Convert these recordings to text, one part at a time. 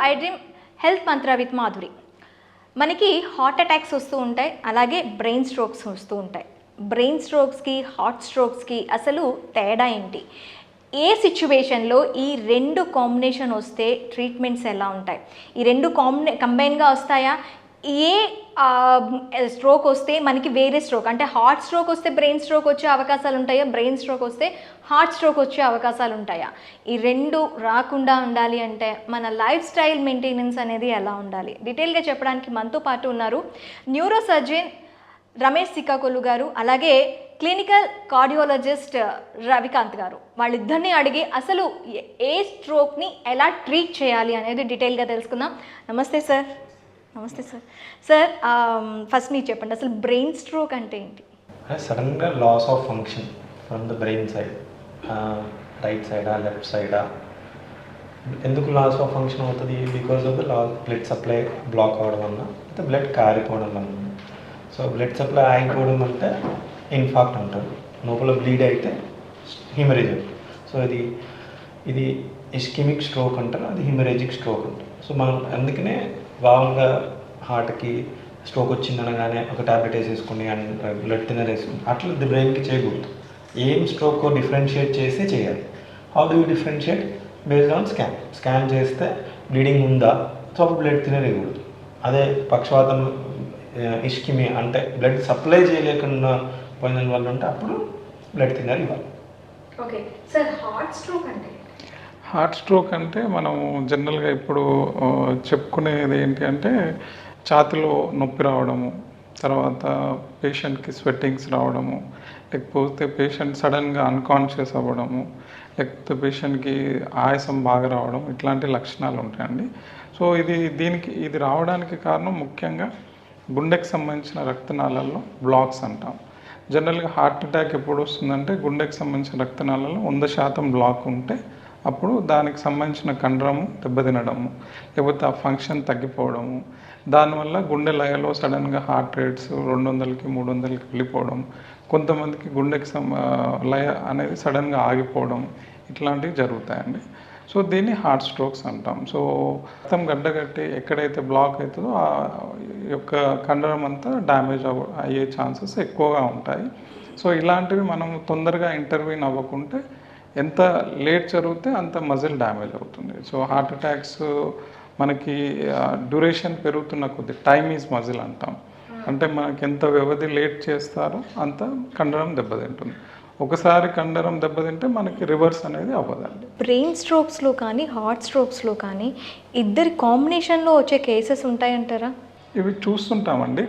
I dream health Mantra with Madhuri. మనకి heart attacks వస్తూ ఉంటాయి, అలాగే బ్రెయిన్ స్ట్రోక్స్ వస్తూ ఉంటాయి. బ్రెయిన్ స్ట్రోక్స్కి హార్ట్ స్ట్రోక్స్కి అసలు తేడా ఏంటి? ఏ సిచ్యువేషన్లో ఈ రెండు కాంబినేషన్ వస్తే ట్రీట్మెంట్స్ ఎలా ఉంటాయి? ఈ రెండు కంబైన్గా వస్తాయా? ఏ స్ట్రోక్ వస్తే మనకి వేరే స్ట్రోక్, అంటే హార్ట్ స్ట్రోక్ వస్తే బ్రెయిన్ స్ట్రోక్ వచ్చే అవకాశాలు ఉంటాయా, బ్రెయిన్ స్ట్రోక్ వస్తే హార్ట్ స్ట్రోక్ వచ్చే అవకాశాలు ఉంటాయా? ఈ రెండు రాకుండా ఉండాలి అంటే మన లైఫ్ స్టైల్ మెయింటెనెన్స్ అనేది ఎలా ఉండాలి? డీటెయిల్గా చెప్పడానికి మనతో పాటు ఉన్నారు న్యూరో సర్జన్ రమేష్ సికాకొల్లు గారు, అలాగే క్లినికల్ కార్డియాలజిస్ట్ రవికాంత్ గారు. వాళ్ళిద్దరిని అడిగి అసలు ఏ స్ట్రోక్ని ఎలా ట్రీట్ చేయాలి అనేది డీటెయిల్గా తెలుసుకుందాం. నమస్తే సార్. నమస్తే సార్. సార్ ఫస్ట్ మీరు చెప్పండి, అసలు బ్రెయిన్ స్ట్రోక్ అంటే ఏంటి? సడన్గా loss of function from the brain side, right సైడా లెఫ్ట్ సైడా. ఎందుకు లాస్ ఆఫ్ ఫంక్షన్ అవుతుంది? Because of the blood supply block అవడం వల్ల, అయితే బ్లడ్ కారిపోవడం వల్ల. సో బ్లడ్ సప్లై ఆగిపోవడం అంటే ఇన్ఫాక్ట్ అంటారు, లోపల బ్లీడ్ అయితే హిమరేజ్ అంటారు. సో ఇది ఇస్కెమిక్ స్ట్రోక్ అంటారు, అది హిమరేజిక్ స్ట్రోక్ అంటారు. సో మనం అందుకనే మామూలుగా హార్ట్కి స్ట్రోక్ వచ్చిందనగానే ఒక ట్యాబ్లెట్ వేసేసుకుని అండ్ బ్లడ్ థిన్నర్ వేసుకుని అట్లా బ్రెయిన్కి చేయకూడదు. ఏం స్ట్రోక్ డిఫరెన్షియేట్ చేసి చేయాలి. How do you differentiate? Based on scan చేస్తే బ్లీడింగ్ ఉందా, సో అప్పుడు బ్లడ్ థిన్నర్ ఇవ్వకూడదు. అదే పక్షవాతం ఇష్కిమి అంటే బ్లడ్ సప్లై చేయలేకుండా పోయిన వాళ్ళు ఉంటే అప్పుడు బ్లడ్ థిన్నర్ ఇవ్వాలి. ఓకే సార్, హార్ట్ స్ట్రోక్ అంటే? హార్ట్ స్ట్రోక్ అంటే మనం జనరల్గా ఇప్పుడు చెప్పుకునేది ఏంటి అంటే ఛాతీలో నొప్పి రావడము, తర్వాత పేషెంట్కి స్వెట్టింగ్స్ రావడము, లేకపోతే పేషెంట్ సడన్గా అన్కాన్షియస్ అవ్వడము, లేకపోతే పేషెంట్కి ఆయాసం బాగా రావడం, ఇట్లాంటి లక్షణాలు ఉంటాయండి. సో ఇది రావడానికి కారణం ముఖ్యంగా గుండెకి సంబంధించిన రక్తనాళాల్లో బ్లాక్స్ అంటాం. జనరల్గా హార్ట్ అటాక్ ఎప్పుడు వస్తుందంటే గుండెకి సంబంధించిన రక్తనాళాల్లో 100% బ్లాక్ ఉంటే అప్పుడు దానికి సంబంధించిన కండరము దెబ్బతినడము, లేకపోతే ఆ ఫంక్షన్ తగ్గిపోవడము, దానివల్ల గుండె లయలో సడన్గా హార్ట్ రేట్స్ 200కి 300కి వెళ్ళిపోవడం, కొంతమందికి గుండెకి లయ అనేది సడన్గా ఆగిపోవడం, ఇట్లాంటివి జరుగుతాయండి. సో దీన్ని హార్ట్ స్ట్రోక్స్ అంటాం. సో రక్తం గడ్డగట్టి ఎక్కడైతే బ్లాక్ అవుతుందో ఆ యొక్క కండరం అంతా డ్యామేజ్ అయ్యే ఛాన్సెస్ ఎక్కువగా ఉంటాయి. సో ఇలాంటివి మనం తొందరగా ఇంటర్వ్యూన్ అవ్వకుంటే ఎంత లేట్ జరిగితే అంత మజిల్ డ్యామేజ్ అవుతుంది. సో హార్ట్ అటాక్స్ మనకి డ్యూరేషన్ పెరుగుతున్న కొద్ది టైమ్ ఈజ్ మజిల్ అంటాం. అంటే మనకి ఎంత వ్యవధి లేట్ చేస్తారో అంత కండరం దెబ్బతింటుంది. ఒకసారి కండరం దెబ్బతింటే మనకి రివర్స్ అనేది అవ్వదండి. బ్రెయిన్ స్ట్రోక్స్లో కానీ హార్ట్ స్ట్రోక్స్లో కానీ ఇద్దరి కాంబినేషన్లో వచ్చే కేసెస్ ఉంటాయంటారా? ఇవి చూస్తుంటామండి,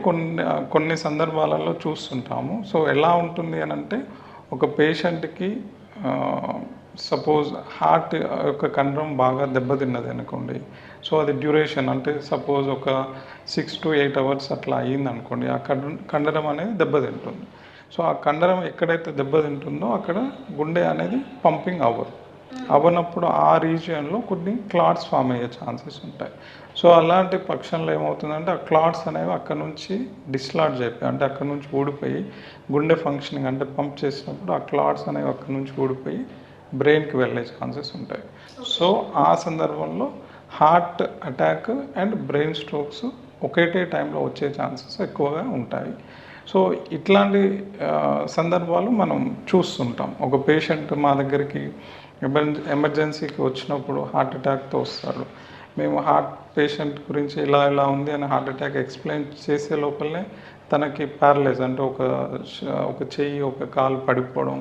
కొన్ని సందర్భాలలో చూస్తుంటాము. సో ఎలా ఉంటుంది అని అంటే ఒక పేషెంట్కి సపోజ్ హార్ట్ యొక్క కండరం బాగా దెబ్బతిన్నది అనుకోండి. సో అది డ్యూరేషన్ అంటే సపోజ్ ఒక 6 to 8 hours అట్లా అయ్యింది అనుకోండి, ఆ కండరం అనేది దెబ్బతింటుంది. సో ఆ కండరం ఎక్కడైతే దెబ్బతింటుందో అక్కడ గుండె అనేది పంపింగ్ అవ్వనప్పుడు ఆ రీజియన్లో కొన్ని క్లాట్స్ ఫామ్ అయ్యే ఛాన్సెస్ ఉంటాయి. సో అలాంటి పక్షంలో ఏమవుతుందంటే ఆ క్లాట్స్ అనేవి అక్కడ నుంచి డిస్లాడ్జ్ అయిపోయి, అంటే అక్కడ నుంచి ఊడిపోయి గుండె ఫంక్షనింగ్ అంటే పంప్ చేసినప్పుడు ఆ క్లాట్స్ అనేవి అక్కడ నుంచి ఊడిపోయి బ్రెయిన్కి వెళ్ళే ఛాన్సెస్ ఉంటాయి. సో ఆ సందర్భంలో heart attack and brain strokes ఒకటే టైంలో వచ్చే ఛాన్సెస్ ఎక్కువగా ఉంటాయి. సో ఇట్లాంటి సందర్భాలు మనం చూస్తుంటాం. ఒక పేషెంట్ మా దగ్గరికి ఎమర్జెన్సీకి వచ్చినప్పుడు హార్ట్ అటాక్తో వస్తాడు. మేము హార్ట్ పేషెంట్ గురించి ఇలా ఉంది అని హార్ట్ అటాక్ ఎక్స్ప్లెయిన్ చేసే లోపలనే తనకి ప్యారలైజ్ అంటే ఒక చెయ్యి ఒక కాలు పడిపోవడం,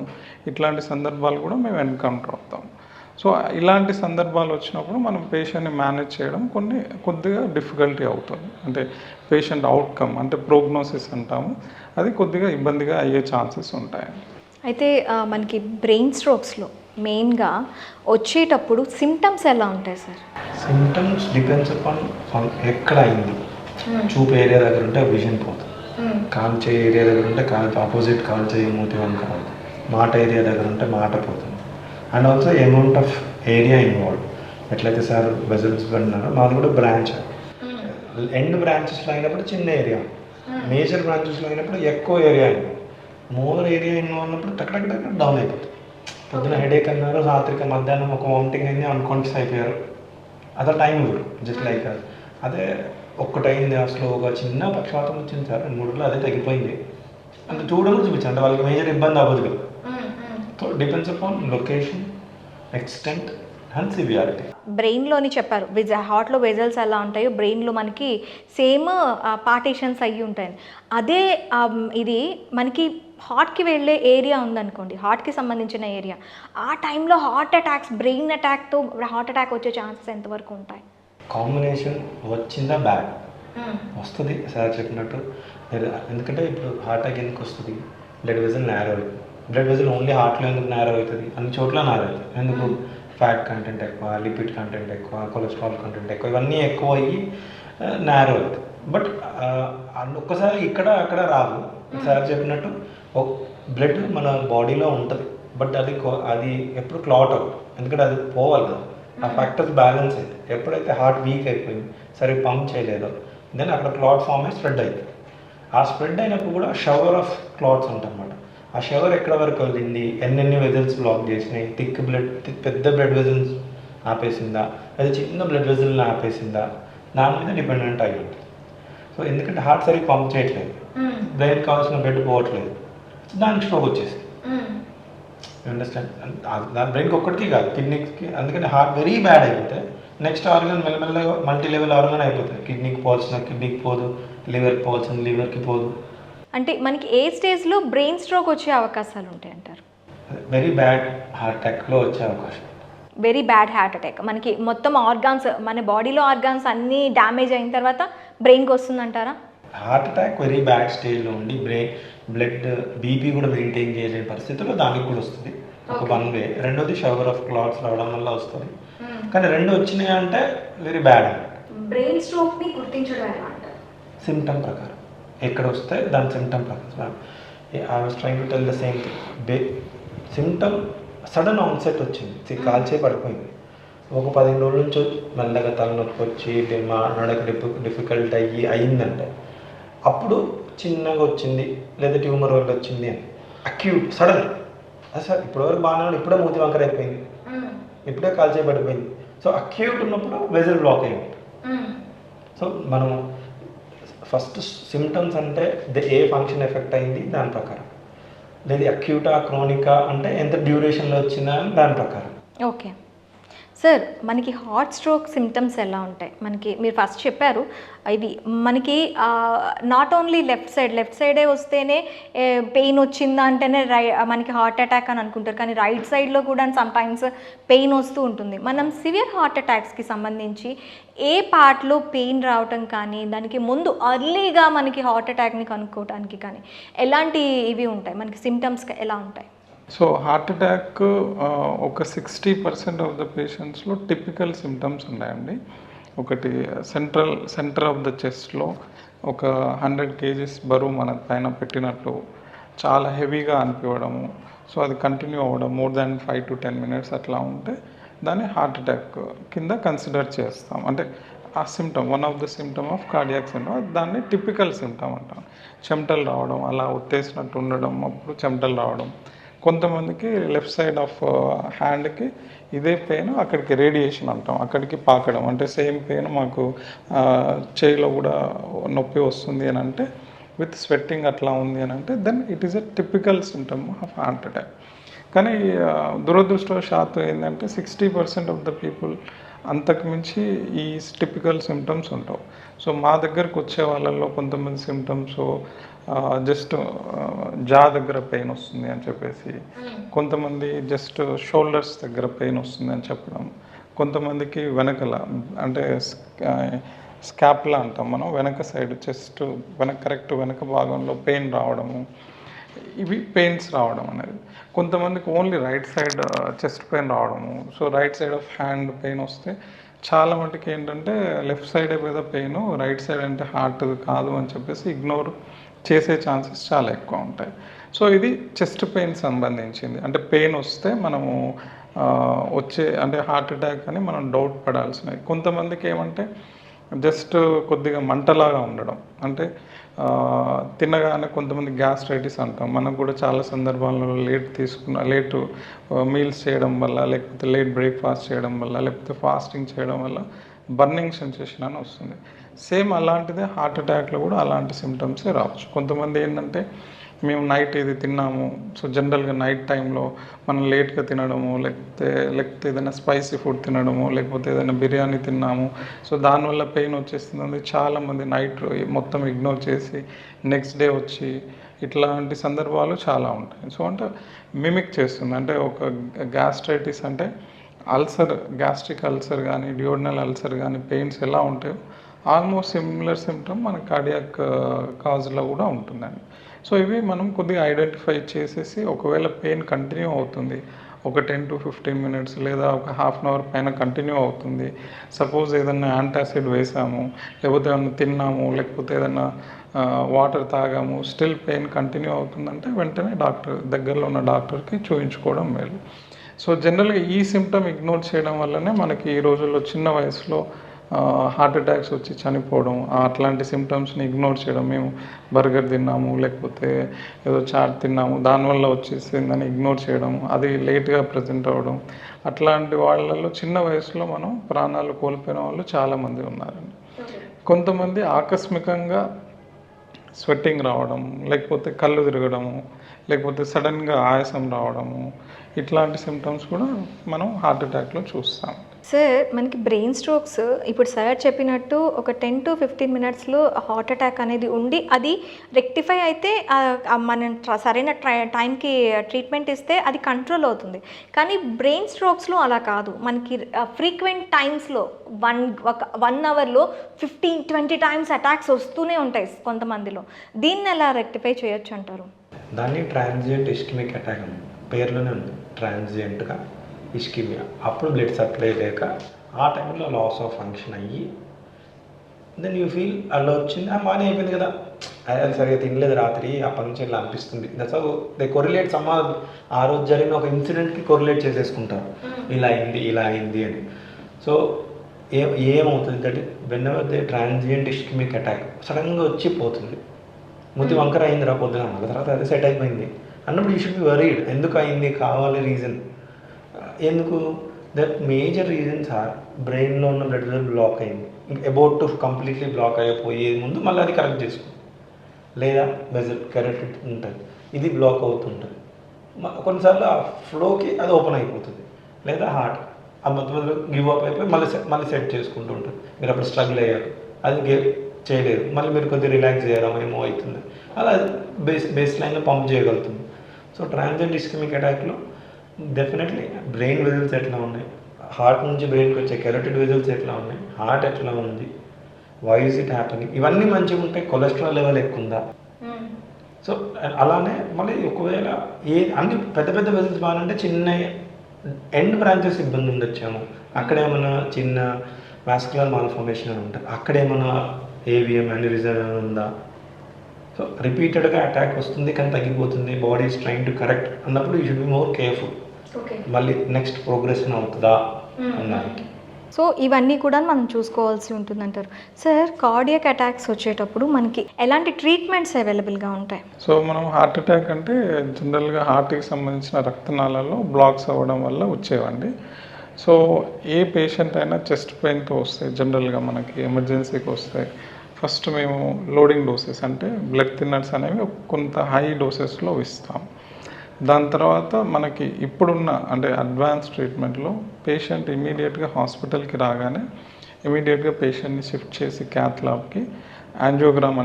ఇట్లాంటి సందర్భాలు కూడా మేము ఎన్కౌంటర్ అవుతాం. సో ఇలాంటి సందర్భాలు వచ్చినప్పుడు మనం పేషెంట్ని మేనేజ్ చేయడం కొద్దిగా డిఫికల్టీ అవుతుంది. అంటే పేషెంట్ అవుట్కమ్ అంటే ప్రోగ్నోసిస్ అంటాము, అది కొద్దిగా ఇబ్బందిగా అయ్యే ఛాన్సెస్ ఉంటాయి. అయితే మనకి బ్రెయిన్ స్ట్రోక్స్లో మెయిన్గా వచ్చేటప్పుడు సిమ్టమ్స్ ఎలా ఉంటాయి సార్? సిమ్టమ్స్ డిపెండ్స్ అపాన్ ఎక్కడ అయింది. చూపు ఏరియా దగ్గర ఉంటే విజన్ పోతుంది, కాలు చేయి ఏరియా దగ్గర ఉంటే కాలు ఆపోజిట్ కాలు చేయి మూతి వంక పోతుంది, మాట ఏరియా దగ్గర ఉంటే మాట పోతుంది. And also amount of area involve. ఎట్లయితే సార్ వెజల్స్ అన్నారో మాది కూడా బ్రాంచ్, ఎండ్ బ్రాంచెస్లో అయినప్పుడు చిన్న ఏరియా, మేజర్ బ్రాంచెస్లో అయినప్పుడు ఎక్కువ area involve. More area involve ఉన్నప్పుడు టక్ డౌన్ అయిపోతుంది. పొద్దున హెడేక్ అన్నారు, రాత్రికి మధ్యాహ్నం ఒక వామిటింగ్ అయింది, అన్కాన్షియస్ అయిపోయారు, అసలు టైం ఇవ్వరు. జస్ట్ లైక్ అదే ఒక్కటైంది స్లోగా చిన్న పక్షవాతం వచ్చింది సార్ 2 రోజులు అదే తగ్గిపోయింది అంటే చూడడం కూడా చూపించాను అంటే వాళ్ళకి మేజర్ ఇబ్బంది అవ్వదు కదా. So depends upon location, extent and severity. బ్రెయిన్లోని చెప్పారు హార్ట్లో వెజల్స్ ఎలా ఉంటాయో బ్రెయిన్లో మనకి సేమ్ పార్టీషన్స్ అయ్యి ఉంటాయి. అదే ఇది మనకి హార్ట్కి వెళ్ళే ఏరియా ఉందనుకోండి, హార్ట్కి సంబంధించిన ఏరియా, ఆ టైంలో హార్ట్ అటాక్స్, బ్రెయిన్ అటాక్తో హార్ట్ అటాక్ వచ్చే ఛాన్సెస్ ఎంతవరకు ఉంటాయి? కాంబినేషన్ వచ్చిందా బ్యాడ్ వస్తుంది సార్ చెప్పినట్టు. ఎందుకంటే ఇప్పుడు హార్ట్ అటాక్ ఎందుకు వస్తుంది? బ్లడ్ వెజల్ నేరో అవుతుంది. బ్లడ్ వెజల్ ఓన్లీ హార్ట్లో ఎందుకు నేరో అవుతుంది? అన్ని చోట్ల నేరో అవుతుంది. ఎందుకు? ఫ్యాట్ కంటెంట్ ఎక్కువ, లిపిడ్ కంటెంట్ ఎక్కువ, కొలెస్ట్రాల్ కంటెంట్ ఎక్కువ, ఇవన్నీ ఎక్కువ అయ్యి నేరో అవుతుంది. బట్ ఒక్కసారి ఇక్కడ అక్కడ రాదు. సార్ చెప్పినట్టు బ్లడ్ మన బాడీలో ఉంటుంది, బట్ అది ఎప్పుడు క్లాట్ అవ్వదు. ఎందుకంటే అది పోవాలి కదా, ఆ ఫ్యాక్టర్స్ బ్యాలెన్స్ అయితే. ఎప్పుడైతే హార్ట్ వీక్ అయిపోయింది, సరే పంప్ చేయలేదో, దెన్ అక్కడ క్లాట్ ఫామ్ అయ్యి స్ప్రెడ్ అవుతుంది. ఆ స్ప్రెడ్ అయినప్పుడు కూడా షవర్ ఆఫ్ క్లాట్స్ ఉంటాయన్నమాట. ఆ షవర్ ఎక్కడ వరకు వెళ్ళింది, ఎన్నెన్ని వెజల్స్ బ్లాక్ చేసినాయి, పెద్ద బ్లడ్ వెజల్స్ ఆపేసిందా, అది చిన్న బ్లడ్ వెజల్ని ఆపేసిందా, దాని మీద డిపెండెంట్ అయి ఉంటుంది. సో ఎందుకంటే హార్ట్ సరిగ్గా పంప్ చేయట్లేదు, బ్రెయిన్ కావాల్సిన బ్లడ్ పోవట్లేదు, దానికి స్ట్రోక్ వచ్చేసింది. అండర్స్టాండ్? బ్రెయిన్కి ఒక్కటికి కాదు, కిడ్నీకి. అందుకని హార్ట్ వెరీ బ్యాడ్ అయిపోతే నెక్స్ట్ ఆర్గన్ మెల్లమెల్లగా మల్టీ లెవెల్ ఆర్గన్ అయిపోతుంది. కిడ్నీకి పోవాల్సిన కిడ్నీకి పోదు, లివర్కి పోవాల్సిన లివర్కి పోదు. అంటే మనకి ఏ స్టేజ్లో బ్రెయిన్ స్ట్రోక్ వచ్చే అవకాశాలు ఉంటాయి అంటారు? వెరీ బ్యాడ్ హార్ట్ అటాక్లో వచ్చే అవకాశం. వెరీ బ్యాడ్ హార్ట్ అటాక్ మనకి మొత్తం ఆర్గాన్స్, మన బాడీలో ఆర్గాన్స్ అన్నీ డ్యామేజ్ అయిన తర్వాత బ్రెయిన్కి వస్తుందంటారా? హార్ట్ అటాక్ వెరీ బ్యాడ్ స్టేజ్లో ఉండి బ్లడ్ బీపీ కూడా మెయింటైన్ చేయలేని పరిస్థితుల్లో దానికి కూడా వస్తుంది. ఒక వన్ వే. రెండోది షవర్ ఆఫ్ క్లాట్స్ రావడం వల్ల వస్తుంది. కానీ రెండు వచ్చినాయి అంటే వెరీ బ్యాడ్ అన్నమాట. బ్రెయిన్ స్ట్రోక్ని గుర్తించడం ఎలా అంటారు? సిమ్టమ్ ప్రకారం ఎక్కడ వస్తే దాని సిమ్టమ్ ప్రకారం. I was trying to tell the same thing. Symptom sudden onset వచ్చింది, కాల్చే పడిపోయింది. ఒక 15 రోజుల నుంచి మెల్లగా తలనొప్పి వచ్చి నడక డిఫికల్ట్ అయ్యిందంటే అప్పుడు చిన్నగా వచ్చింది, లేదా ట్యూమర్ వల్ల వచ్చింది అని. అక్యూట్ సడన్ అసలు ఇప్పటివరకు బాగానే ఇప్పుడే మూతి వంకర అయిపోయింది, ఇప్పుడే కాల్చే పడిపోయింది. సో అక్యూట్ ఉన్నప్పుడు వెజల్ బ్లాక్ అయ్యింది. సో మనం ఫస్ట్ సిమ్టమ్స్ అంటే ఏ ఫంక్షన్ ఎఫెక్ట్ అయింది దాని ప్రకారం, లేదా అక్యూటా క్రోనికా అంటే ఎంత డ్యూరేషన్లో వచ్చిందా అని దాని ప్రకారం. ఓకే సార్, మనకి హార్ట్ స్ట్రోక్ సిమ్టమ్స్ ఎలా ఉంటాయి? మనకి మీరు ఫస్ట్ చెప్పారు ఇవి మనకి నాట్ ఓన్లీ లెఫ్ట్ సైడే వస్తేనే పెయిన్ వచ్చిందా అంటేనే మనకి హార్ట్ అటాక్ అని అనుకుంటారు, కానీ రైట్ సైడ్లో కూడా సమ్టైమ్స్ పెయిన్ వస్తూ ఉంటుంది. మనం సివియర్ హార్ట్ అటాక్స్కి సంబంధించి ఏ పార్ట్లో పెయిన్ రావటం కానీ, దానికి ముందు అర్లీగా మనకి హార్ట్ అటాక్ని కనుక్కోవడానికి కానీ ఎలాంటి ఇవి ఉంటాయి, మనకి సిమ్టమ్స్ ఎలా ఉంటాయి? సో హార్ట్ అటాక్ ఒక 60% ఆఫ్ ద పేషెంట్స్లో టిపికల్ సిమ్టమ్స్ ఉన్నాయండి. ఒకటి సెంటర్ ఆఫ్ ద చెస్ట్లో ఒక 100 kgs బరువు మన పైన పెట్టినట్లు చాలా హెవీగా అనిపించడము. సో అది కంటిన్యూ అవ్వడం మోర్ దాన్ 5 to 10 minutes అట్లా ఉంటే దాన్ని హార్ట్ అటాక్ కింద కన్సిడర్ చేస్తాం. అంటే ఆ symptom one of the symptom of cardiac syndrome, దాన్ని టిపికల్ సిమ్టమ్ అంటాం. చెమటలు రావడం, అలా ఉత్తేసినట్టు ఉండడం, అప్పుడు చెమటలు రావడం. కొంతమందికి లెఫ్ట్ సైడ్ ఆఫ్ హ్యాండ్కి ఇదే పెయిన్ అక్కడికి రేడియేషన్ అంటాం, అక్కడికి పాకడం, అంటే సేమ్ పెయిన్ మాకు చేయిలో కూడా నొప్పి వస్తుంది అని అంటే విత్ స్వెట్టింగ్ అట్లా ఉంది అని అంటే then it is a typical symptom of heart attack. కానీ దురదృష్టవశాత్తు ఏంటంటే 60% ఆఫ్ ద పీపుల్ అంతకుమించి ఈ టిపికల్ సిమ్టమ్స్ ఉంటావు. సో మా దగ్గరకు వచ్చే వాళ్ళల్లో కొంతమంది సిమ్టమ్స్ జస్ట్ జా దగ్గర పెయిన్ వస్తుంది అని చెప్పేసి, కొంతమంది జస్ట్ షోల్డర్స్ దగ్గర పెయిన్ వస్తుంది అని చెప్పడం, కొంతమందికి వెనకల అంటే స్కాప్లా అంటాం మనం, వెనక సైడ్ చెస్ట్ కరెక్ట్ వెనక భాగంలో పెయిన్ రావడము, ఇవి పెయిన్స్ రావడం అనేది. కొంతమందికి only right side chest pain రావడము. So right side of hand pain వస్తే చాలా మటుకు ఏంటంటే లెఫ్ట్ సైడే మీద పెయిన్, రైట్ సైడ్ అంటే హార్ట్ కాదు అని చెప్పేసి ఇగ్నోర్ చేసే ఛాన్సెస్ చాలా ఎక్కువ ఉంటాయి. సో ఇది చెస్ట్ పెయిన్ సంబంధించింది. అంటే పెయిన్ వస్తే మనము వచ్చే అంటే హార్ట్ అటాక్ అని మనం డౌట్ పడాల్సినవి. కొంతమందికి ఏమంటే జస్ట్ కొద్దిగా మంటలాగా ఉండడం, అంటే తినగానే కొంతమంది గ్యాస్ట్రైటిస్ అంటాం. మనకు కూడా చాలా సందర్భాల్లో లేటు మీల్స్ చేయడం వల్ల, లేకపోతే లేట్ బ్రేక్ఫాస్ట్ చేయడం వల్ల, లేకపోతే ఫాస్టింగ్ చేయడం వల్ల బర్నింగ్ సెన్సేషన్ అని వస్తుంది. సేమ్ అలాంటిదే హార్ట్ అటాక్లో కూడా అలాంటి సిమ్టమ్సే రావచ్చు. కొంతమంది ఏంటంటే మేము ఇది తిన్నాము, సో జనరల్గా నైట్ టైంలో మనం లేట్గా తినడము, లేకపోతే ఏదైనా స్పైసీ ఫుడ్ తినడము, లేకపోతే ఏదైనా బిర్యానీ తిన్నాము, సో దానివల్ల పెయిన్ వచ్చేస్తుంది. చాలామంది నైట్ మొత్తం ఇగ్నోర్ చేసి నెక్స్ట్ డే వచ్చి ఇట్లాంటి సందర్భాలు చాలా ఉంటాయి. సో అంటే మిమిక్ చేస్తుంది. అంటే ఒక గ్యాస్ట్రైటిస్ అంటే గ్యాస్ట్రిక్ అల్సర్ కానీ డియోడనల్ అల్సర్ కానీ పెయిన్స్ ఎలా ఉంటాయో ఆల్మోస్ట్ సిమిలర్ సిమ్టమ్ మన కార్డియాక్ కాజ్లో కూడా ఉంటుందండి. సో ఇవి మనం కొద్దిగా ఐడెంటిఫై చేసేసి ఒకవేళ పెయిన్ కంటిన్యూ అవుతుంది, ఒక 10 to 15 minutes లేదా ఒక హాఫ్ అన్ అవర్ పైన కంటిన్యూ అవుతుంది, సపోజ్ ఏదన్నా యాంటాసిడ్ వేసాము, లేకపోతే ఏదన్నా తిన్నాము, లేకపోతే ఏదన్నా వాటర్ తాగాము, స్టిల్ పెయిన్ కంటిన్యూ అవుతుందంటే వెంటనే దగ్గరలో ఉన్న డాక్టర్కి చూపించుకోవడం మేలు. సో జనరల్గా ఈ సిమ్టమ్ ఇగ్నోర్ చేయడం వల్లనే మనకి ఈ రోజుల్లో చిన్న వయసులో హార్ట్ అటాక్స్ వచ్చి చనిపోవడం, అట్లాంటి సిమ్టమ్స్ని ఇగ్నోర్ చేయడం. మేము బర్గర్ తిన్నాము, లేకపోతే ఏదో చాట్ తిన్నాము, దానివల్ల వచ్చేసిందని ఇగ్నోర్ చేయడం, అది లేట్గా ప్రజెంట్ అవ్వడం, అట్లాంటి వాళ్ళల్లో చిన్న వయసులో మనం ప్రాణాలు కోల్పోయిన వాళ్ళు చాలామంది ఉన్నారండి. కొంతమంది ఆకస్మికంగా స్వెట్టింగ్ రావడం, లేకపోతే కళ్ళు తిరగడము, లేకపోతే సడన్గా ఆయాసం రావడము, ఇట్లాంటి సిమ్టమ్స్ కూడా మనం హార్ట్ అటాక్లో చూస్తాం. సార్ మనకి బ్రెయిన్ స్ట్రోక్స్ ఇప్పుడు సార్ చెప్పినట్టు ఒక 10 to 15 minutesలో హార్ట్ అటాక్ అనేది ఉండి అది రెక్టిఫై అయితే మనం సరైన టైంకి ట్రీట్మెంట్ ఇస్తే అది కంట్రోల్ అవుతుంది. కానీ బ్రెయిన్ స్ట్రోక్స్లో అలా కాదు. మనకి ఫ్రీక్వెంట్ టైమ్స్లో 1 hourలో 15-20 times అటాక్స్ వస్తూనే ఉంటాయి కొంతమందిలో. దీన్ని ఎలా రెక్టిఫై చేయొచ్చు అంటారు? దాన్ని ట్రాన్సియంట్ ఇస్కిమిక్ అటాక్ అని పేర్లోనే ఉంది, ట్రాన్సియంట్గా ఇస్కిమియా. అప్పుడు బ్లడ్ సప్లై లేక ఆ టైంలో లాస్ ఆఫ్ ఫంక్షన్ అయ్యి దెన్ యూ ఫీల్ అలా వచ్చింది, బాగానే అయిపోయింది కదా, అది సరిగ్గా తినలేదు రాత్రి, అప్పటి నుంచి ఇలా అనిపిస్తుంది. That's how they correlate some ఆ రోజు జరిగిన ఒక ఇన్సిడెంట్కి కొరిలేట్ చేసేసుకుంటారు, ఇలా అయింది అని. సో ఏమవుతుంది that when ever they transient ischaemic attack సడన్గా వచ్చి పోతుంది, ముద్ది వంకర అయింది రా పొద్దున, మళ్ళీ తర్వాత అదే సెట్ అయిపోయింది అన్నప్పుడు యూ షుడ్ బి వరీడ్. ఎందుకు అయింది, కావాలి రీజన్ ఎందుకు? దట్ మేజర్ రీజన్స్ ఆర్ బ్రెయిన్లో ఉన్న బ్లడ్ వెసల్ బ్లాక్ అయింది, అబౌట్ టు కంప్లీట్లీ బ్లాక్ అయిపోయే ముందు మళ్ళీ అది కరెక్ట్ చేసుకుంది, లేదా వెసల్ కెరటిడ్ ఉంటుంది, ఇది బ్లాక్ అవుతుంటుంది. కొన్నిసార్లు ఆ ఫ్లోకి అది ఓపెన్ అయిపోతుంది, లేదా హార్ట్ ఆ మధ్య గివ్ అప్ అయిపోయి మళ్ళీ సెట్ చేసుకుంటూ ఉంటుంది. మీరు అప్పుడు స్ట్రగుల్ అయ్యారు, అది చేయలేదు, మళ్ళీ మీరు కొద్దిగా రిలాక్స్ చేయడం ఏమో అవుతుంది, అలా బేస్ లైన్లో పంప్ చేయగలుగుతుంది. సో ట్రాన్సియంట్ ఇస్కిమిక్ అటాక్లో డెఫినెట్లీ బ్రెయిన్ వెజల్స్ ఎట్లా ఉన్నాయి, హార్ట్ నుంచి బ్రెయిన్కి వచ్చే కెరోటిడ్ వెజల్స్ ఎట్లా ఉన్నాయి, హార్ట్ ఎట్లా ఉంది, వై ఇస్ ఇట్ హ్యాపెనింగ్, ఇవన్నీ మంచిగా ఉంటాయి. కొలెస్ట్రాల్ లెవెల్ ఎక్కువ ఉందా, సో అలానే మళ్ళీ ఒకవేళ అన్ని పెద్ద వెజల్స్ బాగానంటే చిన్న ఎండ్ బ్రాంచెస్ ఇబ్బంది ఉండొచ్చేమో, అక్కడేమన్నా చిన్న వాస్కులర్ మాల్ఫార్మేషన్ అని ఉంటుంది, అక్కడేమన్నా ఏవిఎం అన్యూరిజం ఉందా. సో రిపీటెడ్గా అటాక్ వస్తుంది కానీ తగ్గిపోతుంది, body is trying to correct అన్నప్పుడు you should be more careful, మళ్ళీ నెక్స్ట్ ప్రోగ్రెషన్ అవుతుందా అన్నానికి. సో ఇవన్నీ కూడా మనం చూసుకోవాల్సి ఉంటుందంటారు. సార్ కార్డియాక్ అటాక్స్ వచ్చేటప్పుడు మనకి ఎలాంటి ట్రీట్మెంట్స్ అవైలబుల్గా ఉంటాయి? సో మనం హార్ట్ అటాక్ అంటే జనరల్గా హార్ట్కి సంబంధించిన రక్తనాళాల్లో బ్లాక్స్ అవ్వడం వల్ల వచ్చేవండి. సో ఏ పేషెంట్ అయినా చెస్ట్ పెయిన్తో వస్తాయి, జనరల్గా మనకి ఎమర్జెన్సీకి వస్తాయి. ఫస్ట్ మేము లోడింగ్ డోసెస్ అంటే బ్లడ్ థిన్నర్స్ అనేవి కొంత హై డోసెస్లో ఇస్తాం. దాని తర్వాత మనకి ఇప్పుడున్న అంటే అడ్వాన్స్ ట్రీట్మెంట్లో పేషెంట్ ఇమీడియట్గా హాస్పిటల్కి రాగానే ఇమీడియట్గా పేషెంట్ని షిఫ్ట్ చేసి క్యాత్ ల్యాబ్కి యాంజియోగ్రామ్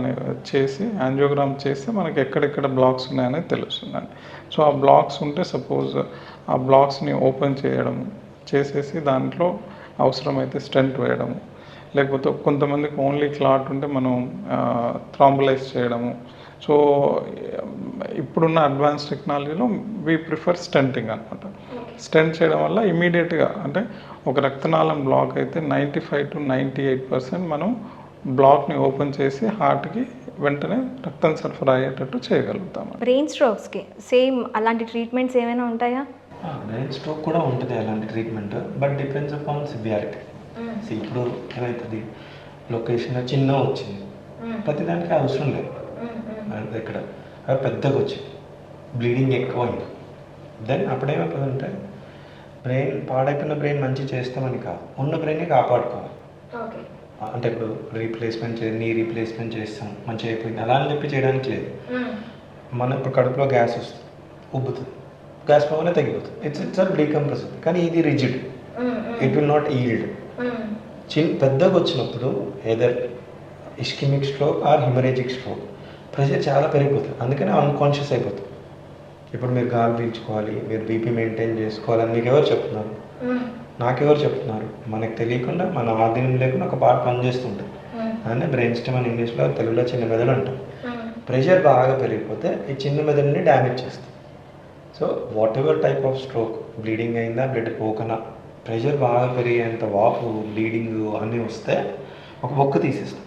యాంజియోగ్రామ్ చేస్తే మనకి ఎక్కడెక్కడ బ్లాక్స్ ఉన్నాయనేది తెలుస్తుందండి. సో ఆ బ్లాక్స్ ఉంటే సపోజ్ ఆ బ్లాక్స్ని ఓపెన్ చేసేసి దాంట్లో అవసరమైతే స్టెంట్ వేయడము, లేకపోతే కొంతమందికి ఓన్లీ క్లాట్ ఉంటే మనం థ్రాంబలైజ్ చేయడము. సో ఇప్పుడున్న అడ్వాన్స్ టెక్నాలజీలో వీ ప్రిఫర్ స్టెంటింగ్ అనమాట. స్టెంట్ చేయడం వల్ల ఇమీడియట్గా అంటే ఒక రక్తనాళం బ్లాక్ అయితే 95 to 98% మనం బ్లాక్ని ఓపెన్ చేసి హార్ట్కి వెంటనే రక్తం సరఫరా అయ్యేటట్టు చేయగలుగుతాం. బ్రెయిన్ స్ట్రోక్స్కి సేమ్ అలాంటి ట్రీట్మెంట్స్ ఏమైనా ఉంటాయా? బ్రెయిన్ స్ట్రోక్ కూడా ఉంటుంది అలాంటి treatment, but depends upon severity. ఇప్పుడు ఏమవుతుంది, లొకేషన్ చిన్న వచ్చింది, ప్రతిదానికి అవసరం లేదు, ఇక్కడ అవి పెద్దగా వచ్చింది, బ్లీడింగ్ ఎక్కువ అయింది, దెన్ అప్పుడేమైపోతుందంటే బ్రెయిన్ పాడైపోయిన బ్రెయిన్ మంచి చేస్తామని కాదు, ఉన్న బ్రెయిన్ని కాపాడుకోవాలి. ఓకే. అంటే ఇప్పుడు నీ రీప్లేస్మెంట్ చేస్తాం మంచిగా అయిపోయింది అలా అని చెప్పి చేయడానికి లేదు. మన ఇప్పుడు కడుపులో గ్యాస్ వస్తుంది, ఉబ్బుతుంది, గ్యాస్ ప్రాబ్లం తగ్గిపోతుంది, ఇట్స్ ఆల్ డీకంప్రెస్ అవుతుంది. కానీ ఇది rigid, it will not yield. పెద్దగా వచ్చినప్పుడు either ischaemic stroke or haemorrhagic stroke pressure చాలా పెరిగిపోతుంది, అందుకనే అన్కాన్షియస్ అయిపోతుంది. ఇప్పుడు మీరు గాలి పీల్చుకోవాలి, మీరు బీపీ మెయింటైన్ చేసుకోవాలని మీకు ఎవరు చెప్తున్నారు? నాకెవరు చెప్తున్నారు? మనకు తెలియకుండా మన ఆధీనం లేకుండా ఒక పార్ట్ పనిచేస్తుంటుంది. అంటే బ్రెయిన్ స్టెమ్ అని ఇంగ్లీష్లో, తెలుగులో చిన్న మెదడు అంటాం. ప్రెషర్ బాగా పెరిగిపోతే ఈ చిన్న మెదడుని డ్యామేజ్ చేస్తుంది. So whatever type of stroke, bleeding అయిందా, బ్లడ్ పోకనా, ప్రెషర్ బాగా పెరిగేంత వాపు, బ్లీడింగ్ అన్నీ వస్తే ఒక బొక్క తీసేస్తాం.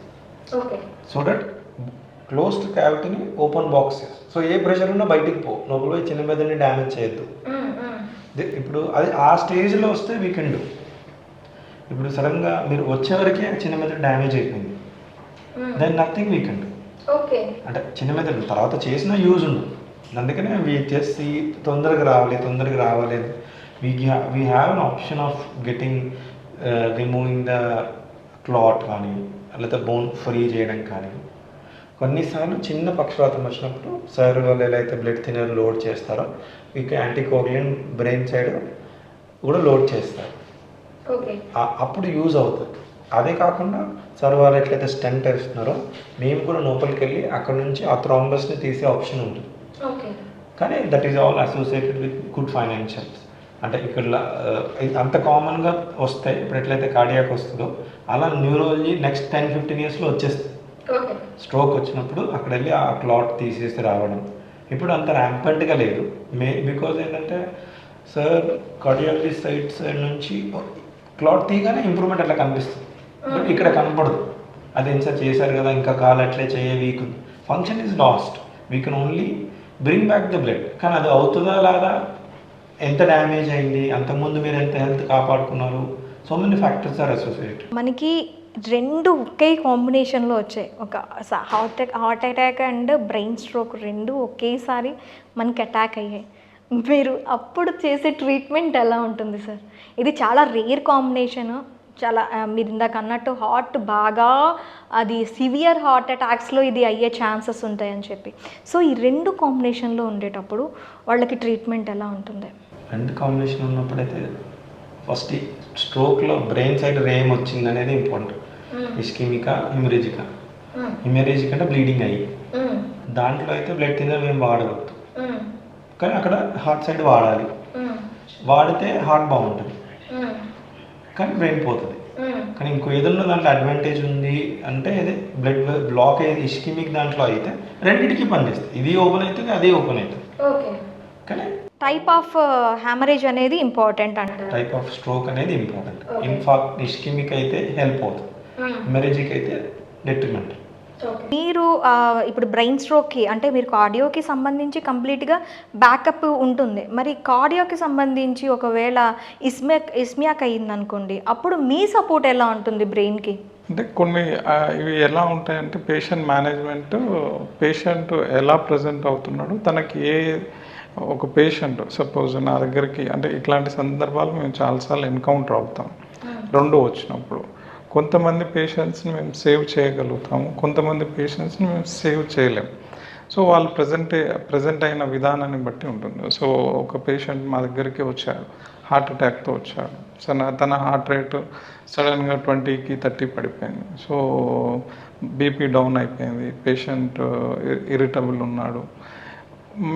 సో దట్ క్లోజ్డ్ క్యావిటీని ఓపెన్ బాక్స్ చేస్తాం. సో ఏ ప్రెషర్ ఉన్నా బయటికి లోపల పోయి చిన్న మెదడుని డ్యామేజ్ చేయొద్దు. ఇప్పుడు అది ఆ స్టేజ్లో వస్తే వీ కెన్ డూ. ఇప్పుడు సడన్గా మీరు వచ్చేవరకే చిన్న మెదడు డ్యామేజ్ అయిపోయింది, then nothing we can do. అంటే చిన్న మెదడు తర్వాత చేసిన యూజ్ ఉండదు. అందుకనే వీ చేసి తొందరగా రావాలి. We have an option of getting removing the clot కానీ, లేకపోతే బోన్ ఫ్రీ చేయడం కానీ. కొన్నిసార్లు చిన్న పక్షవాతం వచ్చినప్పుడు సార్ వాళ్ళు ఎలా అయితే బ్లడ్ థిన్నర్ లోడ్ చేస్తారో ఇక యాంటీకోగులెంట్ బ్రెయిన్ సైడ్ కూడా లోడ్ చేస్తారు, అప్పుడు యూజ్ అవుతుంది. అదే కాకుండా సార్ వాళ్ళు ఎట్లయితే స్టెంట్ వేస్తున్నారో మేము కూడా లోపలికి వెళ్ళి అక్కడ నుంచి ఆ థ్రాంబస్ని తీసే ఆప్షన్ ఉంటుంది. కానీ that is all associated with good financials. అంటే ఇక్కడ అంత కామన్గా వస్తాయి. ఇప్పుడు ఎట్లయితే కార్డియాక్ వస్తుందో అలా న్యూరాలజీ నెక్స్ట్ 10-15 ఇయర్స్లో వచ్చేస్తుంది. స్ట్రోక్ వచ్చినప్పుడు అక్కడ వెళ్ళి ఆ క్లాట్ తీసేసి రావడం ఇప్పుడు అంత ర్యాంపెంట్గా లేదు. బికాజ్ ఏంటంటే సార్ కార్డియాలజీ సైడ్ నుంచి క్లాట్ తీయగానే ఇంప్రూవ్మెంట్ అట్లా కనిపిస్తుంది, బట్ ఇక్కడ కనపడదు. అది ఎంత చేశారు కదా, ఇంకా కాలు అట్లే చేయ week, function is lost. We can only bring back the blood. కానీ అది అవుతుందా లేదా, ఎంత డ్యామేజ్ అయింది, అంతకుముందు మీరు ఎంత హెల్త్ కాపాడుకున్నారు, so many factors are associated. మనకి రెండు ఒకే కాంబినేషన్లో వచ్చాయి. ఒక heart attack and brain stroke రెండు ఒకేసారి మనకి అటాక్ అయ్యాయి. మీరు అప్పుడు చేసే ట్రీట్మెంట్ ఎలా ఉంటుంది సార్? ఇది చాలా రేర్ కాంబినేషన్. చాలా మీరు ఇందాక అన్నట్టు హార్ట్ బాగా అది సివియర్ హార్ట్ అటాక్స్లో ఇది అయ్యే ఛాన్సెస్ ఉంటాయని చెప్పి. సో ఈ రెండు కాంబినేషన్లో ఉండేటప్పుడు వాళ్ళకి ట్రీట్మెంట్ ఎలా ఉంటుంది? రెండు కాంబినేషన్ ఉన్నప్పుడైతే ఫస్ట్ స్ట్రోక్లో బ్రెయిన్ సైడ్ రేమ్ వచ్చింది అనేది ఇంపార్టెంట్. ఇస్కిమికా, హిమరేజికా. హిమరేజిక్ అంటే బ్లీడింగ్ అయ్యి, దాంట్లో అయితే బ్లడ్ థిన్నర్ మేము వాడవద్దు, కానీ అక్కడ హార్ట్ సైడ్ వాడాలి. వాడితే హార్ట్ బాగుంటుంది, కానీ బ్రెయిన్ పోతుంది. కానీ ఇంకో ఏదన్నా దాంట్లో అడ్వాంటేజ్ ఉంది అంటే అదే బ్లడ్ బ్లాక్ అయ్యేది ఇస్కిమిక్ దాంట్లో అయితే రెండింటికి పనిచేస్తుంది. ఇది ఓపెన్ అవుతుంది, అది ఓపెన్ అవుతుంది. కానీ టైప్ ఆఫ్ హ్యామరేజ్ అనేది ఇంపార్టెంట్ అంటారు. టైప్ ఆఫ్ స్ట్రోక్ అనేది ఇంపార్టెంట్. ఇన్ఫాక్ట్ ఇస్కిమిక్ అయితే హెల్ప్ అవుతుంది, హిమరేజిక్ అయితే డెట్రిమెంట్. మీరు ఇప్పుడు బ్రెయిన్ స్ట్రోక్కి అంటే మీరు కార్డియోకి సంబంధించి కంప్లీట్గా బ్యాకప్ ఉంటుంది. మరి కార్డియోకి సంబంధించి ఒకవేళ ఇస్మియాక్ అయ్యిందనుకోండి, అప్పుడు మీ సపోర్ట్ ఎలా ఉంటుంది బ్రెయిన్కి? అంటే కొన్ని ఇవి ఎలా ఉంటాయంటే పేషెంట్ మేనేజ్మెంట్, పేషెంట్ ఎలా ప్రజెంట్ అవుతున్నాడు, తనకి ఒక పేషెంట్ సపోజ్ నా దగ్గరికి అంటే ఇట్లాంటి సందర్భాలు మేము చాలాసార్లు ఎన్కౌంటర్ అవుతాం. రెండు వచ్చినప్పుడు కొంతమంది పేషెంట్స్ని మేము సేవ్ చేయగలుగుతాము, కొంతమంది పేషెంట్స్ని మేము సేవ్ చేయలేము. సో వాళ్ళు ప్రజెంట్ అయిన విధానాన్ని బట్టి ఉంటుంది. సో ఒక పేషెంట్ మా దగ్గరికి వచ్చాడు, హార్ట్ అటాక్తో వచ్చాడు. సో తన హార్ట్ రేట్ సడన్గా 20కి 30 పడిపోయింది. సో బీపీ డౌన్ అయిపోయింది, పేషెంట్ ఇరిటబుల్ ఉన్నాడు.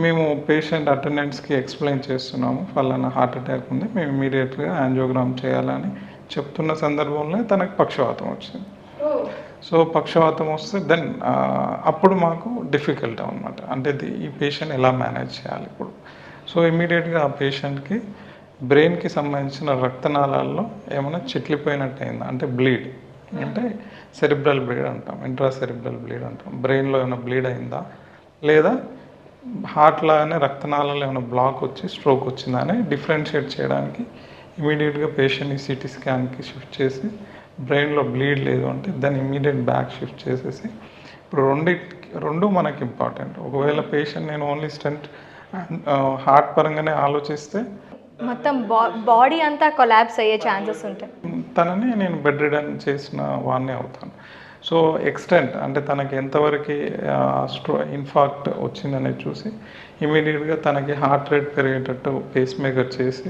మేము పేషెంట్ అటెండెంట్స్కి ఎక్స్ప్లెయిన్ చేస్తున్నాము, ఫలానా హార్ట్ అటాక్ ఉంది, మేము ఇమీడియట్గా యాంజియోగ్రామ్ చేయాలని చెప్తున్న సందర్భంలో తనకు పక్షవాతం వచ్చింది. సో పక్షవాతం వస్తే దెన్ అప్పుడు మాకు డిఫికల్ట్ అనమాట. అంటే ఈ పేషెంట్ ఎలా మేనేజ్ చేయాలి ఇప్పుడు. సో ఇమీడియట్గా ఆ పేషెంట్కి బ్రెయిన్కి సంబంధించిన రక్తనాళాల్లో ఏమైనా చిట్లిపోయినట్టు అయిందా అంటే బ్లీడ్, అంటే సెరిబ్రల్ బ్లీడ్ అంటాం, ఇంట్రా సెరిబ్రల్ బ్లీడ్ అంటాం. బ్రెయిన్లో ఏమైనా బ్లీడ్ అయిందా, లేదా హార్ట్ లాగానే రక్తనాళాలు ఏమైనా బ్లాక్ వచ్చి స్ట్రోక్ వచ్చిందా అని డిఫరెన్షియేట్ చేయడానికి ఇమీడియట్గా పేషెంట్ని సిటీ స్కాన్కి షిఫ్ట్ చేసి బ్రెయిన్లో బ్లీడ్ లేదు అంటే దాన్ని ఇమీడియట్ బ్యాక్ షిఫ్ట్ చేసేసి ఇప్పుడు రెండు మనకి ఇంపార్టెంట్. ఒకవేళ పేషెంట్ నేను ఓన్లీ స్టెంట్ హార్ట్ పరంగానే ఆలోచిస్తే మొత్తం బాడీ అంతా కొలాప్స్ అయ్యే ఛాన్సెస్ ఉంటాయి. తనని నేను బెడ్ రిడన్ చేసిన వాడిని అవుతాను. సో ఎక్స్టెంట్ అంటే తనకి ఎంతవరకు ఇన్ఫాక్ట్ వచ్చిందనేది చూసి ఇమీడియట్గా తనకి హార్ట్ రేట్ పెరిగేటట్టు పేస్ మేకర్ చేసి,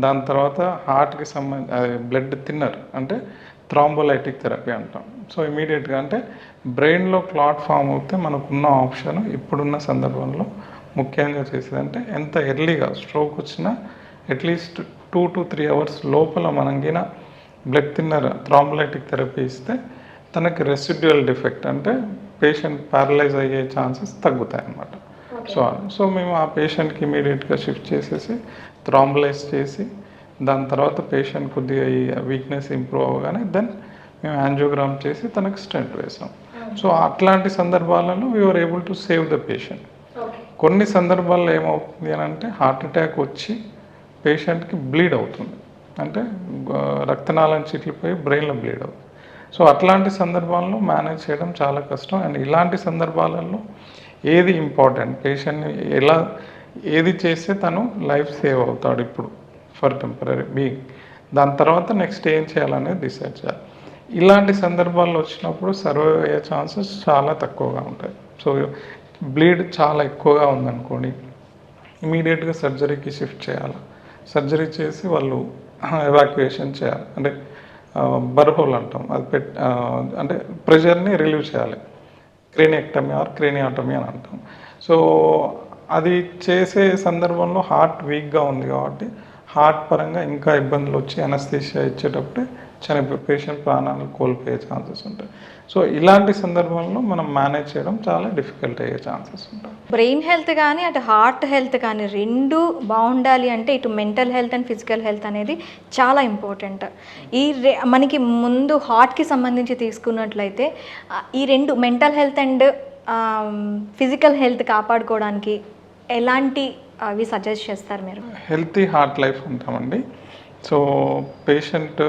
దాని తర్వాత హార్ట్కి బ్లడ్ థిన్నర్ అంటే థ్రాంబోలైటిక్ థెరపీ అంటాం. సో ఇమీడియట్గా అంటే బ్రెయిన్లో క్లాట్ ఫామ్ అవుతే మనకున్న ఆప్షన్ ఇప్పుడున్న సందర్భంలో ముఖ్యంగా చేసేదంటే ఎంత ఎర్లీగా స్ట్రోక్ వచ్చినా అట్లీస్ట్ 2 to 3 hours లోపల మనకిన బ్లడ్ థిన్నర్ థ్రాంబోలైటిక్ థెరపీ ఇస్తే తనకి రెసిడ్యువల్ డిఫెక్ట్ అంటే పేషెంట్ ప్యారలైజ్ అయ్యే ఛాన్సెస్ తగ్గుతాయి అన్నమాట. సో మేము ఆ పేషెంట్కి ఇమీడియట్గా షిఫ్ట్ చేసేసి థ్రాంబలైజ్ చేసి, దాని తర్వాత పేషెంట్ కొద్దిగా ఈ వీక్నెస్ ఇంప్రూవ్ అవ్వగానే దెన్ మేము యాంజియోగ్రామ్ చేసి తనకు స్టెంట్ వేసాం. సో అట్లాంటి సందర్భాలలో we are able to save the patient. కొన్ని సందర్భాల్లో ఏమవుతుంది అని అంటే హార్ట్ అటాక్ వచ్చి పేషెంట్కి బ్లీడ్ అవుతుంది, అంటే రక్తనాళం చిట్లిపోయి బ్రెయిన్లో బ్లీడ్ అవుతుంది. సో అట్లాంటి సందర్భాల్లో మేనేజ్ చేయడం చాలా కష్టం. అండ్ ఇలాంటి సందర్భాలలో ఏది ఇంపార్టెంట్, పేషెంట్ని ఏది చేస్తే తను లైఫ్ సేవ్ అవుతాడు ఇప్పుడు ఫర్ టెంపరీ బీయింగ్, దాని తర్వాత నెక్స్ట్ ఏం చేయాలనేది డిసైడ్ చేయాలి. ఇలాంటి సందర్భాల్లో వచ్చినప్పుడు సర్వైవ్ అయ్యే ఛాన్సెస్ చాలా తక్కువగా ఉంటాయి. సో బ్లీడ్ చాలా ఎక్కువగా ఉందనుకోండి, ఇమీడియట్గా సర్జరీకి షిఫ్ట్ చేయాలి. సర్జరీ చేసి వాళ్ళు ఎవాక్యుయేషన్ చేయాలి, అంటే బర్హోల్ అంటాం, అది అంటే ప్రెషర్ని రిలీవ్ చేయాలి, క్రేనియెక్టమీ ఆర్ క్రేనియాటమీ అని అంటాం. సో అది చేసే సందర్భంలో హార్ట్ వీక్గా ఉంది కాబట్టి హార్ట్ పరంగా ఇంకా ఇబ్బందులు వచ్చి అనస్థీషియా ఇచ్చేటప్పుడే పేషెంట్ ప్రాణాలు కోల్పోయే ఛాన్సెస్ ఉంటాయి. సో ఇలాంటి సందర్భంలో మనం మేనేజ్ చేయడం చాలా డిఫికల్ట్ అయ్యే ఛాన్సెస్ ఉంటాయి. బ్రెయిన్ హెల్త్ కానీ అటు హార్ట్ హెల్త్ కానీ రెండు బాగుండాలి అంటే ఇటు mental health and physical health అనేది చాలా ఇంపార్టెంట్. మనకి ముందు హార్ట్కి సంబంధించి తీసుకున్నట్లయితే ఈ రెండు mental health and physical health కాపాడుకోవడానికి ఎలాంటి అవి సజెస్ట్ చేస్తారు మీరు? హెల్తీ హార్ట్ లైఫ్ ఉంటామండి. సో పేషెంట్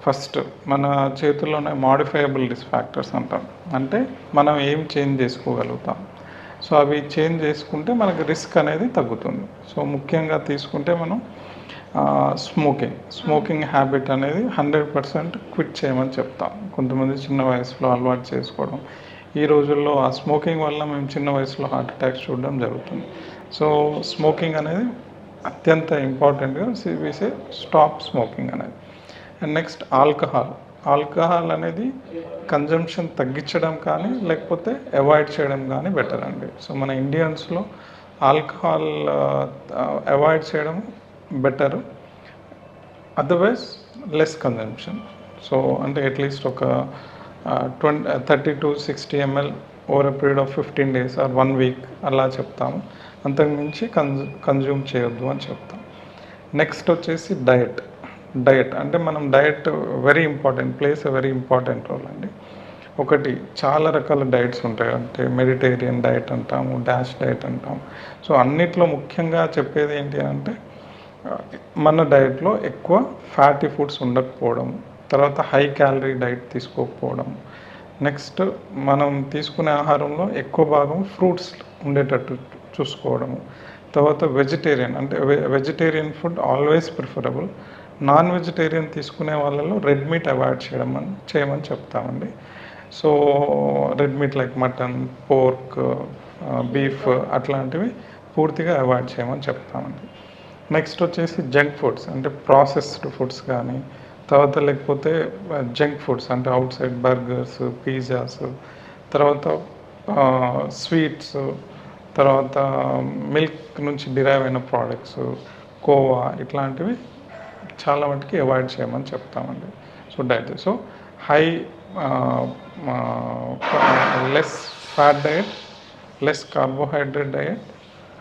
ఫస్ట్ మన చేతుల్లోనే మాడిఫైయబుల్ రిస్క్ ఫ్యాక్టర్స్ అంటాం, అంటే మనం ఏం చేంజ్ చేసుకోగలుగుతాం. సో అవి చేంజ్ చేసుకుంటే మనకి రిస్క్ అనేది తగ్గుతుంది. సో ముఖ్యంగా తీసుకుంటే మనం స్మోకింగ్ హ్యాబిట్ అనేది 100% క్విట్ చేయమని చెప్తాం. కొంతమంది చిన్న వయసులో అలవాటు చేసుకోవడం, ఈ రోజుల్లో ఆ స్మోకింగ్ వల్ల మేము చిన్న వయసులో హార్ట్ అటాక్స్ చూడడం జరుగుతుంది. సో స్మోకింగ్ అనేది అత్యంత ఇంపార్టెంట్గా వీసే స్టాప్ స్మోకింగ్ అనేది. అండ్ నెక్స్ట్ ఆల్కహాల్ అనేది కన్జంప్షన్ తగ్గించడం కానీ లేకపోతే అవాయిడ్ చేయడం కానీ బెటర్ అండి. సో మన ఇండియన్స్లో ఆల్కహాల్ అవాయిడ్ చేయడం better, otherwise less consumption. So అంటే అట్లీస్ట్ ఒక 30 to 60 ml over a period of 15 days or 1 week అలా చెప్తాము. అంతకుమించి కన్జ్యూమ్ చేయొద్దు అని చెప్తాం. నెక్స్ట్ వచ్చేసి డయట్ అంటే మనం diet very important, plays a very important role అండి. ఒకటి చాలా రకాల డయట్స్ ఉంటాయి, అంటే మెడిటేరియన్ డయట్ అంటాము, డాష్ డయట్ అంటాము. సో అన్నిట్లో ముఖ్యంగా చెప్పేది ఏంటి అంటే మన డయట్లో ఎక్కువ ఫ్యాటీ ఫుడ్స్ ఉండకపోవడం, తర్వాత హై క్యాలరీ డైట్ తీసుకోకపోవడం, నెక్స్ట్ మనం తీసుకునే ఆహారంలో ఎక్కువ భాగం ఫ్రూట్స్ ఉండేటట్టు చూసుకోవడము, తర్వాత వెజిటేరియన్ అంటే vegetarian food always preferable. Non vegetarian తీసుకునే వాళ్ళలో రెడ్ మీట్ అవాయిడ్ చేయమని చెప్తామండి. So red meat like mutton, pork, beef అట్లాంటివి పూర్తిగా అవాయిడ్ చేయమని చెప్తామండి. నెక్స్ట్ వచ్చేసి జంక్ ఫుడ్స్ అంటే ప్రాసెస్డ్ ఫుడ్స్ కానీ, తర్వాత లేకపోతే జంక్ ఫుడ్స్ అంటే అవుట్ సైడ్ బర్గర్స్, పిజ్జాస్, తర్వాత స్వీట్స్, తర్వాత మిల్క్ నుంచి డిరైవ్ అయిన ప్రోడక్ట్స్, కోవా ఇట్లాంటివి చాలా మటుకి అవాయిడ్ చేయమని చెప్తామండి. So diet, so high less fat diet, less carbohydrate diet,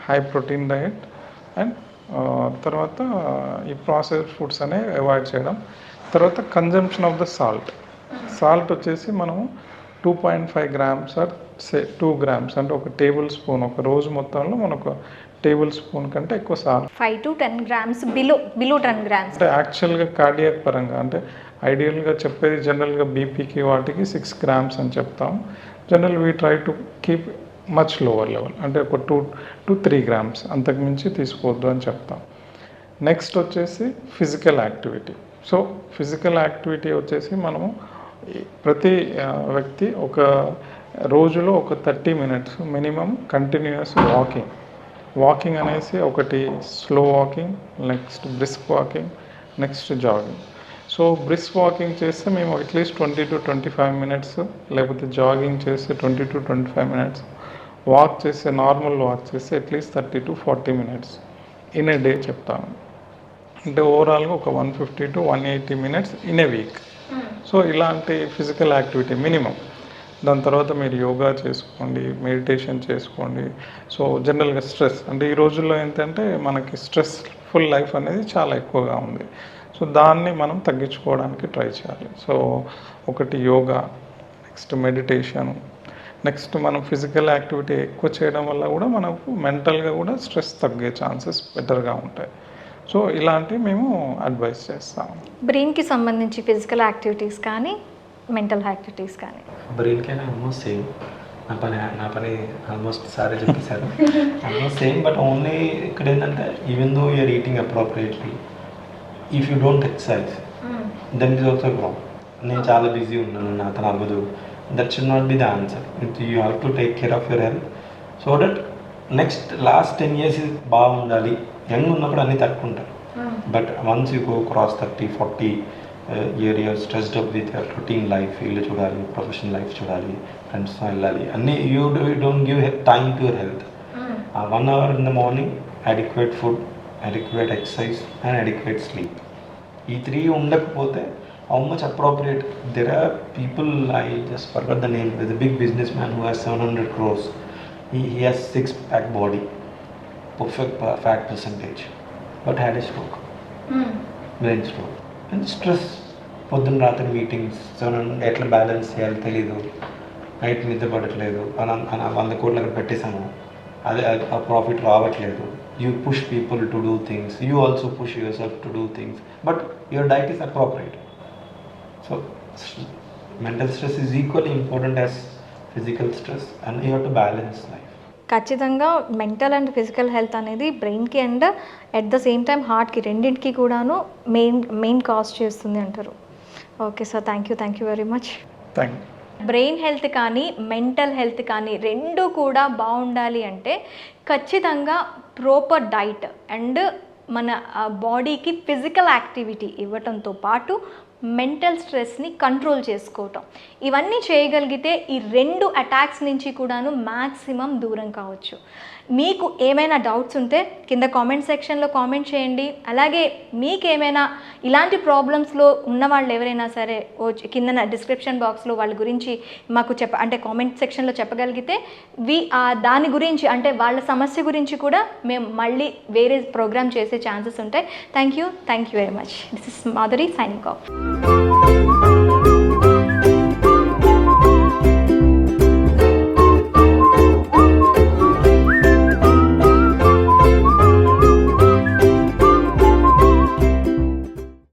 high protein diet and తర్వాత ఈ ప్రాసెస్డ్ ఫుడ్స్ అనేవి అవాయిడ్ చేయడం. తర్వాత కన్జంప్షన్ ఆఫ్ ద సాల్ట్ వచ్చేసి మనము 2.5 grams ఆర్ 2 grams అంటే ఒక టేబుల్ స్పూన్, ఒక రోజు మొత్తంలో మనకు టేబుల్ స్పూన్ కంటే ఎక్కువ salt 5 to 10 grams below 10 grams. అంటే యాక్చువల్గా కార్డియాక్ పరంగా అంటే ఐడియల్గా చెప్పేది జనరల్గా బీపీకి వాటికి 6 grams అని చెప్తాం. General we try to keep much lower level అంటే ఒక 2 to 3 grams అంతకుమించి తీసుకోవద్దు అని చెప్తాం. నెక్స్ట్ వచ్చేసి physical activity. So physical activity వచ్చేసి మనము ప్రతి వ్యక్తి ఒక రోజులో ఒక 30 మినిట్స్ మినిమం కంటిన్యూస్ వాకింగ్ అనేసి ఒకటి slow walking, next brisk walking, next jogging. So brisk walking చేస్తే మేము అట్లీస్ట్ 20 to 25 మినిట్స్, లేకపోతే జాగింగ్ చేస్తే 20 to 25 మినిట్స్, వాక్ చేస్తే నార్మల్ వాక్ చేస్తే at least 30 to 40 minutes in a day చెప్తాను. అంటే ఓవరాల్గా ఒక 150 to 180 minutes in a week. So ఇలాంటి ఫిజికల్ యాక్టివిటీ మినిమం. దాని తర్వాత మీరు యోగా చేసుకోండి, మెడిటేషన్ చేసుకోండి. సో జనరల్గా స్ట్రెస్ అంటే ఈ రోజుల్లో ఏంటంటే మనకి స్ట్రెస్ఫుల్ లైఫ్ అనేది చాలా ఎక్కువగా ఉంది. సో దాన్ని మనం తగ్గించుకోవడానికి ట్రై చేయాలి. సో ఒకటి యోగా, నెక్స్ట్ మెడిటేషన్, నెక్స్ట్ మనం ఫిజికల్ యాక్టివిటీ ఎక్కువ చేయడం వల్ల కూడా మనకు మెంటల్గా కూడా స్ట్రెస్ తగ్గే ఛాన్సెస్ బెటర్గా ఉంటాయి. సో ఇలాంటివి మేము అడ్వైస్ చేస్తాము. బ్రెయిన్కి సంబంధించి ఫిజికల్ యాక్టివిటీస్ కానీ మెంటల్ యాక్టివిటీస్ కానీ బ్రెయిన్కైనా ఆల్మోస్ట్ సేమ్. నా పని ఆల్మోస్ట్ సారే చెప్పేశారు. ఆల్మోస్ట్ సేమ్, బట్ ఓన్లీ ఇక్కడ ఏంటంటే even though you're eating appropriately, if you don't exercise then it is also wrong. నేను చాలా బిజీ ఉన్నాను, నా తన అవ్వదు, that should not be the answer. You have to take care of your health so that next last 10 years బాగుండాలి. Young ఉన్నప్పుడు అన్నీ తట్టుకుంటారు, but once you go cross 30-40 you're stressed up with your routine life, ఇల్లు చూడాలి, professional life చూడాలి, ఫ్రెండ్స్తో వెళ్ళాలి, అన్నీ you don't give time to your health. 1 hour in the morning, adequate food, adequate exercise and adequate sleep. ఈ 3 ఉండకపోతే how much appropriate. There are people, I just forgot the name, there's a big businessman who has 700 crores. He has 6-pack body, perfect fat percentage, but had a stroke, brain stroke. And stress, పొద్దున్న రాత్రి meetings, ఎట్లా balance చేయాలో తెలీదు, night నిద్ర పడట్లేదు, 100 కోట్లు అక్కడ పెట్టేసాము, అదే ఆ ప్రాఫిట్ రావట్లేదు. You push people to do things, you also push your self to do things, but your diet is appropriate. So mental stress is equally important as physical stress and you have to balance life. ఖచ్చితంగా mental and physical health అనేది బ్రెయిన్కి and at the same time హార్ట్కి రెండింటికి కూడాను main cause చేస్తుంది అంటారు. Okay sir, thank you very much. Thank you. Brain health కానీ mental health కానీ రెండు కూడా బాగుండాలి అంటే ఖచ్చితంగా ప్రాపర్ డైట్ అండ్ మన బాడీకి ఫిజికల్ యాక్టివిటీ ఇవ్వటంతో పాటు మెంటల్ స్ట్రెస్ని కంట్రోల్ చేసుకోవటం, ఇవన్నీ చేయగలిగితే ఈ 2 అటాక్స్ నుంచి కూడాను మ్యాక్సిమం దూరం కావచ్చు. మీకు ఏమైనా డౌట్స్ ఉంటే కింద కామెంట్ సెక్షన్లో కామెంట్ చేయండి. అలాగే మీకేమైనా ఇలాంటి ప్రాబ్లమ్స్లో ఉన్న వాళ్ళు ఎవరైనా సరే కింద డిస్క్రిప్షన్ బాక్స్లో వాళ్ళ గురించి మాకు అంటే కామెంట్ సెక్షన్లో చెప్పగలిగితే దాని గురించి అంటే వాళ్ళ సమస్య గురించి కూడా మేము మళ్ళీ వేరే ప్రోగ్రామ్ చేసే ఛాన్సెస్ ఉంటాయి. Thank you very much. This is Madhuri signing off.